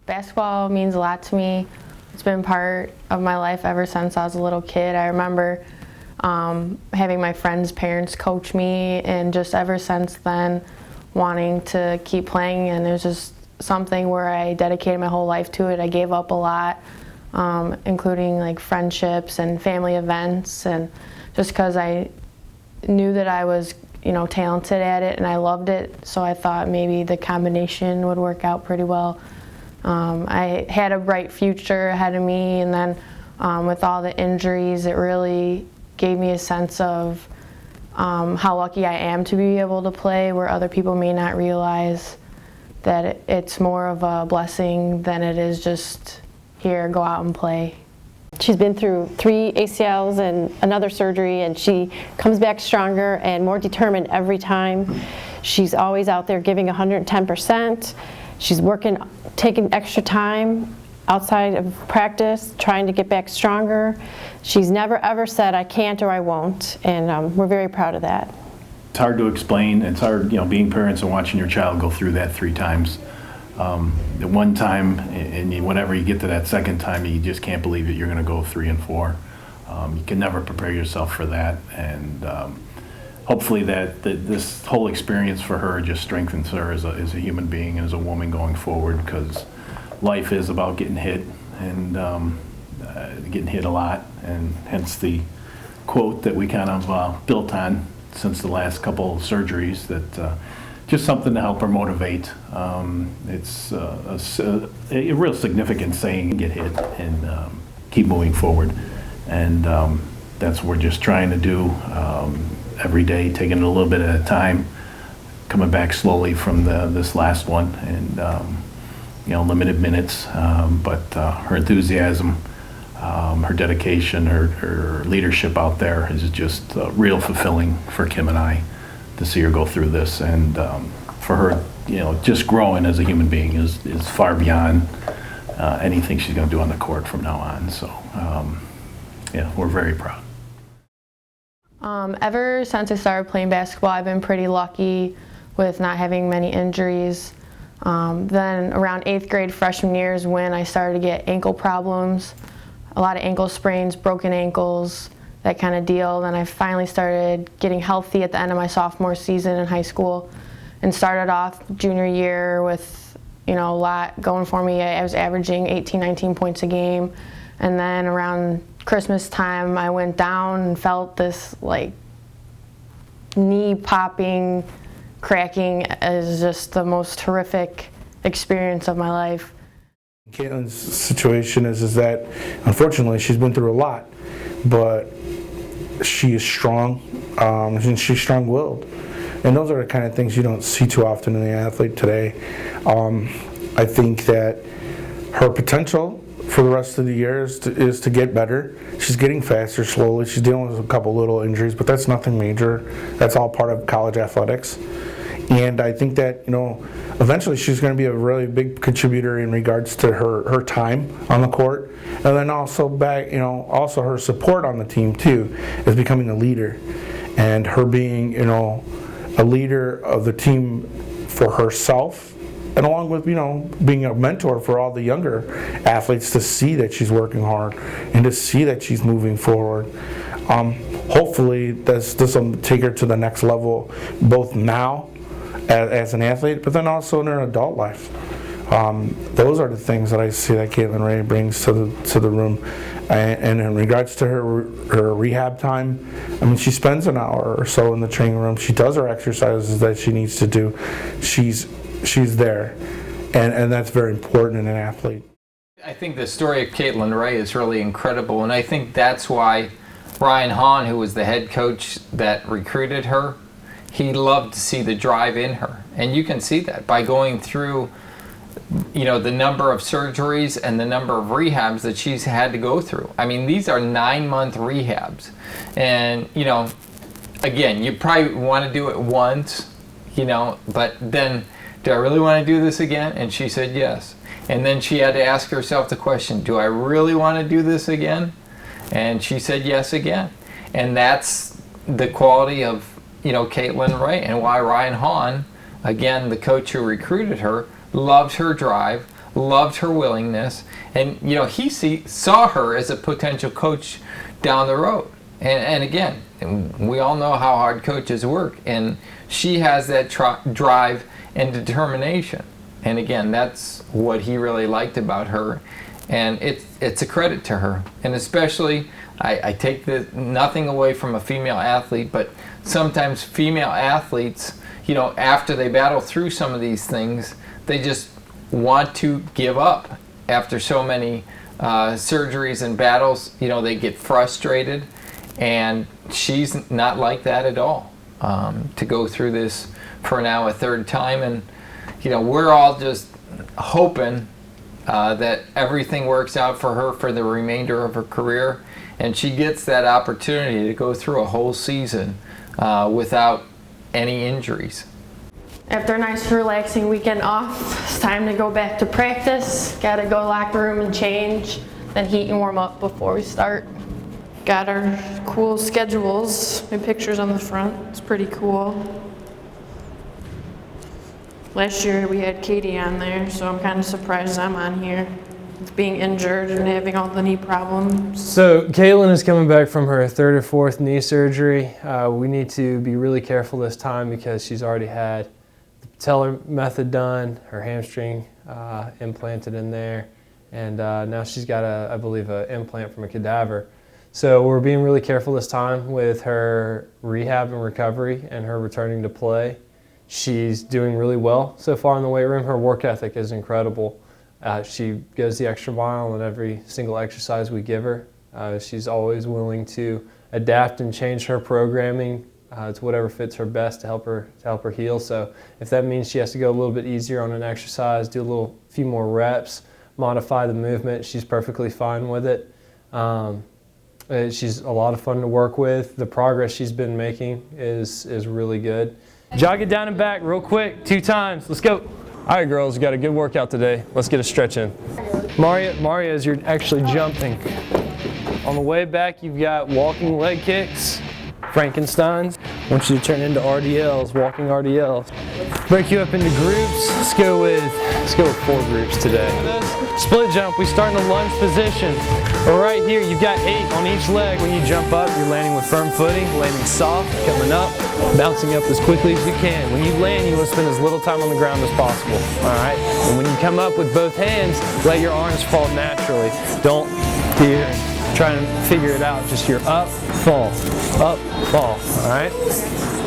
Basketball means a lot to me. It's been part of my life ever since I was a little kid. I remember having my friends' parents coach me, and just ever since then wanting to keep playing, and it was just something where I dedicated my whole life to it. I gave up a lot, including like friendships and family events, and just because I knew that I was talented at it and I loved it, so I thought maybe the combination would work out pretty well. I had a bright future ahead of me, and then with all the injuries, it really gave me a sense of how lucky I am to be able to play, where other people may not realize that it's more of a blessing than it is just here, go out and play. She's been through 3 ACLs and another surgery, and she comes back stronger and more determined every time. She's always out there giving 110%. She's working, taking extra time outside of practice, trying to get back stronger. She's never ever said, I can't or I won't, and we're very proud of that. It's hard to explain. It's hard, being parents and watching your child go through that 3 times. The one time, and whenever you get to that second time, you just can't believe that you're going to go 3 and 4. You can never prepare yourself for that, and hopefully this whole experience for her just strengthens her as a human being and as a woman going forward, because life is about getting hit, and getting hit a lot, and hence the quote that we kind of built on since the last couple of surgeries, that just something to help her motivate. It's a real significant saying, get hit and keep moving forward. And that's what we're just trying to do every day, taking it a little bit at a time, coming back slowly from this last one, and limited minutes. But her enthusiasm, her dedication, her leadership out there is just real fulfilling for Kim and I, to see her go through this, and for her, just growing as a human being is far beyond anything she's going to do on the court from now on. So, we're very proud. Ever since I started playing basketball, I've been pretty lucky with not having many injuries. Then around 8th grade, freshman year is when I started to get ankle problems, a lot of ankle sprains, broken ankles, that kind of deal. Then I finally started getting healthy at the end of my sophomore season in high school, and started off junior year with a lot going for me. I was averaging 18, 19 points a game, and then around Christmas time I went down and felt this like knee popping, cracking. Is just the most horrific experience of my life. Caitlin's situation is that unfortunately she's been through a lot, but she is strong, and she's strong-willed, and those are the kind of things you don't see too often in the athlete today. I think that her potential for the rest of the year is to get better. She's getting faster slowly. She's dealing with a couple little injuries, but that's nothing major. That's all part of college athletics. And I think that, eventually she's going to be a really big contributor in regards to her time on the court. And then also also her support on the team too, is becoming a leader. And her being, a leader of the team for herself, and along with, being a mentor for all the younger athletes, to see that she's working hard and to see that she's moving forward. Hopefully this will take her to the next level, both now as an athlete, but then also in her adult life. Those are the things that I see that Caitlin Ray brings to the room. And in regards to her rehab time, she spends an hour or so in the training room. She does her exercises that she needs to do. She's there, and that's very important in an athlete. I think the story of Caitlin Ray is really incredible, and I think that's why Ryan Hahn, who was the head coach that recruited her, he loved to see the drive in her. And you can see that by going through, the number of surgeries and the number of rehabs that she's had to go through. These are 9-month rehabs. And, again, you probably want to do it once, but then, do I really want to do this again? And she said yes. And then she had to ask herself the question, do I really want to do this again? And she said yes again. And that's the quality of Caitlin Ray, and why Ryan Hahn, again, the coach who recruited her, loves her drive, loved her willingness, and he saw her as a potential coach down the road. And again, we all know how hard coaches work, and she has that drive and determination. And again, that's what he really liked about her, and it's a credit to her. And especially, I take nothing away from a female athlete, but sometimes female athletes, after they battle through some of these things, they just want to give up after so many surgeries and battles. They get frustrated, and she's not like that at all. To go through this for now a third time, and we're all just hoping that everything works out for her for the remainder of her career, and she gets that opportunity to go through a whole season without any injuries. After a nice relaxing weekend off, it's time to go back to practice. Gotta go locker room and change, then heat and warm up before we start. Got our cool schedules and pictures on the front. It's pretty cool. Last year we had Katie on there, so I'm kind of surprised I'm on here. Being injured and having all the knee problems. So Caitlin is coming back from her third or fourth knee surgery. We need to be really careful this time because she's already had the patellar method done, her hamstring implanted in there, and now she's got, I believe, an implant from a cadaver. So we're being really careful this time with her rehab and recovery and her returning to play. She's doing really well so far in the weight room. Her work ethic is incredible. She goes the extra mile on every single exercise we give her. She's always willing to adapt and change her programming to whatever fits her best to help her heal. So if that means she has to go a little bit easier on an exercise, do a few more reps, modify the movement, she's perfectly fine with it. She's a lot of fun to work with. The progress she's been making is really good. Jog it down and back real quick, 2 times. Let's go. All right, girls, you got a good workout today. Let's get a stretch in. Mario, as you're actually jumping. On the way back, you've got walking leg kicks, Frankensteins. I want you to turn into RDLs, walking RDLs. Break you up into groups. Let's go with 4 groups today. Split jump, we start in a lunge position. Right here, you've got 8 on each leg. When you jump up, you're landing with firm footing, landing soft, coming up, bouncing up as quickly as you can. When you land, you want to spend as little time on the ground as possible, all right? And when you come up with both hands, let your arms fall naturally. Don't here try to figure it out. Just your up, fall, all right?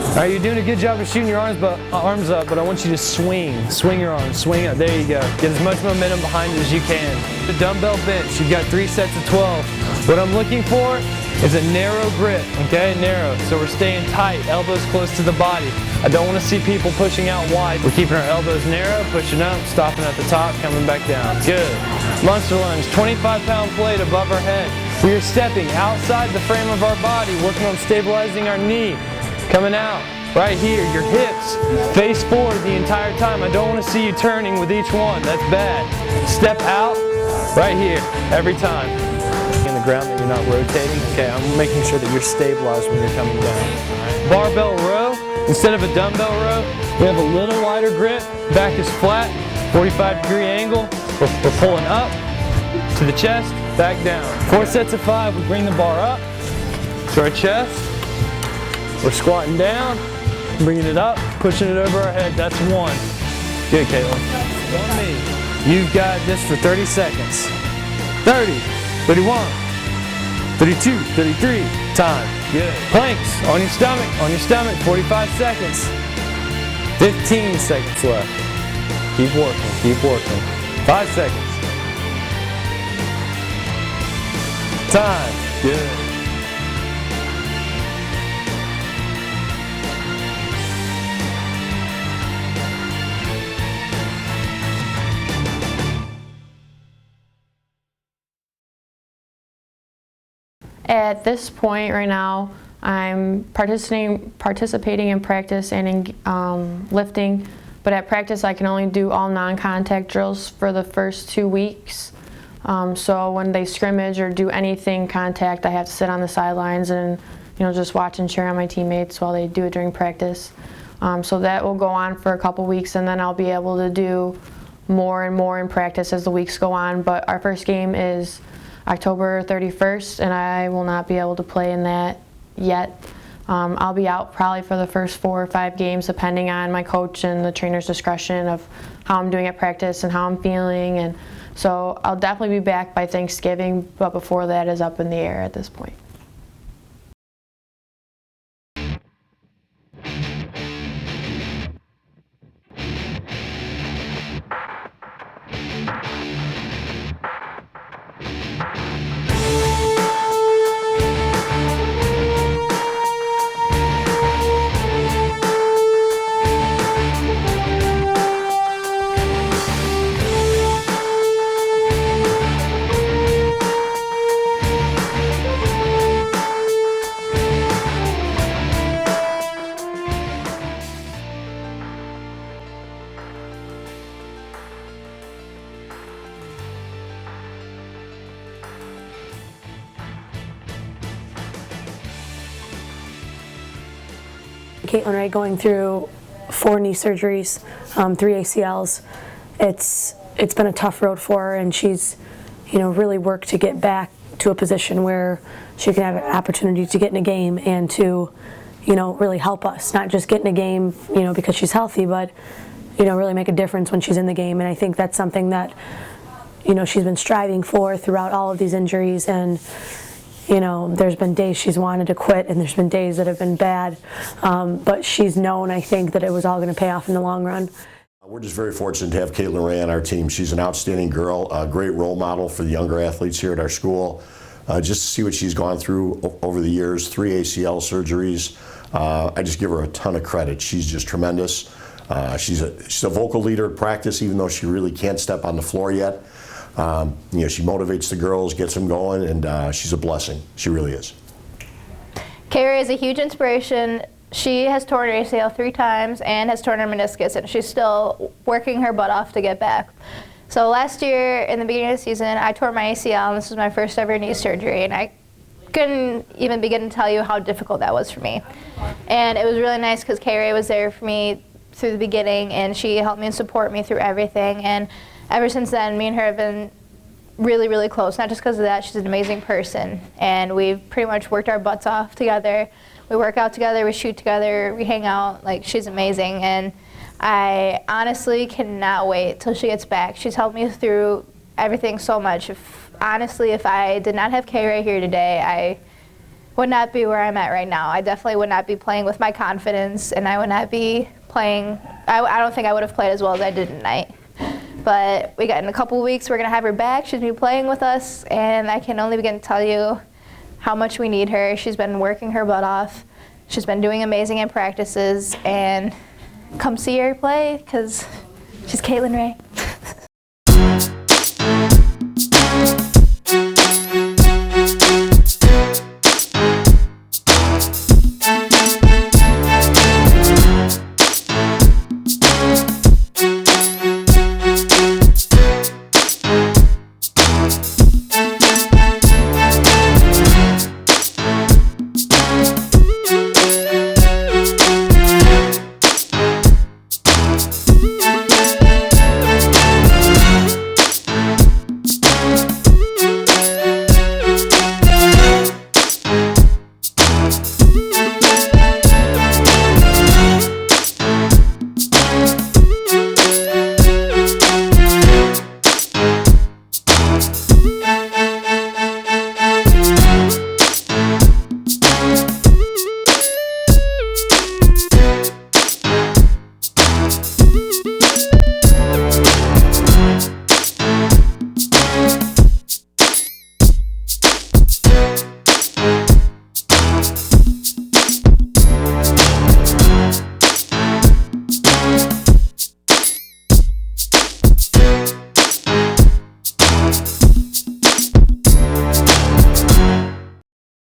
All right, you're doing a good job of shooting your arms up, but I want you to swing your arms, swing up. There you go. Get as much momentum behind it as you can. The dumbbell bench, you've got 3 sets of 12. What I'm looking for is a narrow grip, okay? Narrow. So we're staying tight, elbows close to the body. I don't want to see people pushing out wide. We're keeping our elbows narrow, pushing up, stopping at the top, coming back down. Good. Monster lunge, 25-pound plate above our head. We are stepping outside the frame of our body, working on stabilizing our knee. Coming out, right here, your hips face forward the entire time. I don't want to see you turning with each one, that's bad. Step out, right here, every time. In the ground that you're not rotating, okay, I'm making sure that you're stabilized when you're coming down. Right. Barbell row, instead of a dumbbell row, we have a little wider grip, back is flat, 45-degree angle, we're pulling up to the chest, back down. 4 sets of 5, we bring the bar up to our chest. We're squatting down, bringing it up, pushing it over our head. That's 1. Good, Caitlin. On me. You've got this for 30 seconds. 30, 31, 32, 33. Time. Good. Planks on your stomach, 45 seconds. 15 seconds left. Keep working. 5 seconds. Time. Good. At this point right now, I'm participating in practice and in lifting, but at practice I can only do all non-contact drills for the first 2 weeks. So when they scrimmage or do anything contact, I have to sit on the sidelines and just watch and cheer on my teammates while they do it during practice. So that will go on for a couple weeks, and then I'll be able to do more and more in practice as the weeks go on, but our first game is October 31st, and I will not be able to play in that yet. I'll be out probably for the first 4 or 5 games, depending on my coach and the trainer's discretion of how I'm doing at practice and how I'm feeling. And so I'll definitely be back by Thanksgiving, but before that is up in the air at this point. Caitlin Ray going through 4 knee surgeries, 3 ACLs. It's been a tough road for her, and she's, really worked to get back to a position where she can have an opportunity to get in a game and to, really help us. Not just get in a game, because she's healthy, but, really make a difference when she's in the game. And I think that's something that, she's been striving for throughout all of these injuries. And there's been days she's wanted to quit, and there's been days that have been bad, but she's known, I think, that it was all going to pay off in the long run. We're just very fortunate to have Caitlin Ray on our team. She's an outstanding girl, a great role model for the younger athletes here at our school. Just to see what she's gone through over the years, 3 ACL surgeries, I just give her a ton of credit. She's just tremendous. She's a vocal leader at practice, even though she really can't step on the floor yet. She motivates the girls, gets them going, and she's a blessing. She really is. Kayra is a huge inspiration. She has torn her ACL 3 times and has torn her meniscus, and she's still working her butt off to get back. So last year, in the beginning of the season, I tore my ACL, and this was my first ever knee surgery, and I couldn't even begin to tell you how difficult that was for me. And it was really nice because Kayra was there for me through the beginning, and she helped me and support me through everything. And ever since then, me and her have been really, really close. Not just because of that, she's an amazing person, and we've pretty much worked our butts off together. We work out together, we shoot together, we hang out. Like, she's amazing, and I honestly cannot wait till she gets back. She's helped me through everything so much. If I did not have Kayra here today, I would not be where I'm at right now. I definitely would not be playing with my confidence, and I would not be playing. I don't think I would have played as well as I did tonight. But we got in a couple weeks, we're going to have her back. She's going to be playing with us, and I can only begin to tell you how much we need her. She's been working her butt off. She's been doing amazing in practices, and come see her play because she's Caitlin Ray.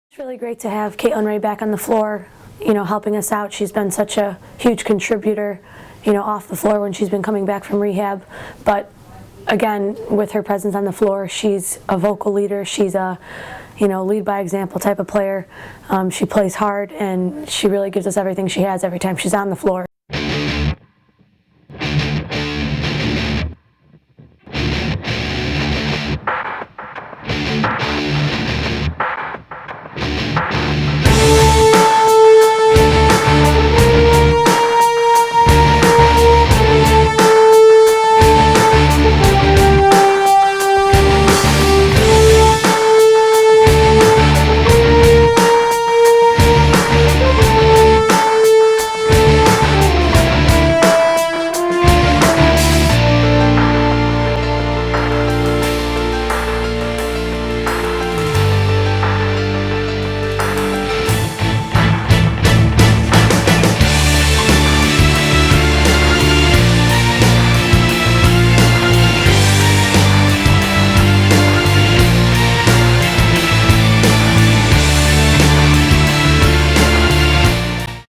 It's really great to have Caitlin Ray back on the floor, helping us out. She's been such a huge contributor, off the floor when she's been coming back from rehab. But again, with her presence on the floor, she's a vocal leader. She's a, lead by example type of player. She plays hard, and she really gives us everything she has every time she's on the floor.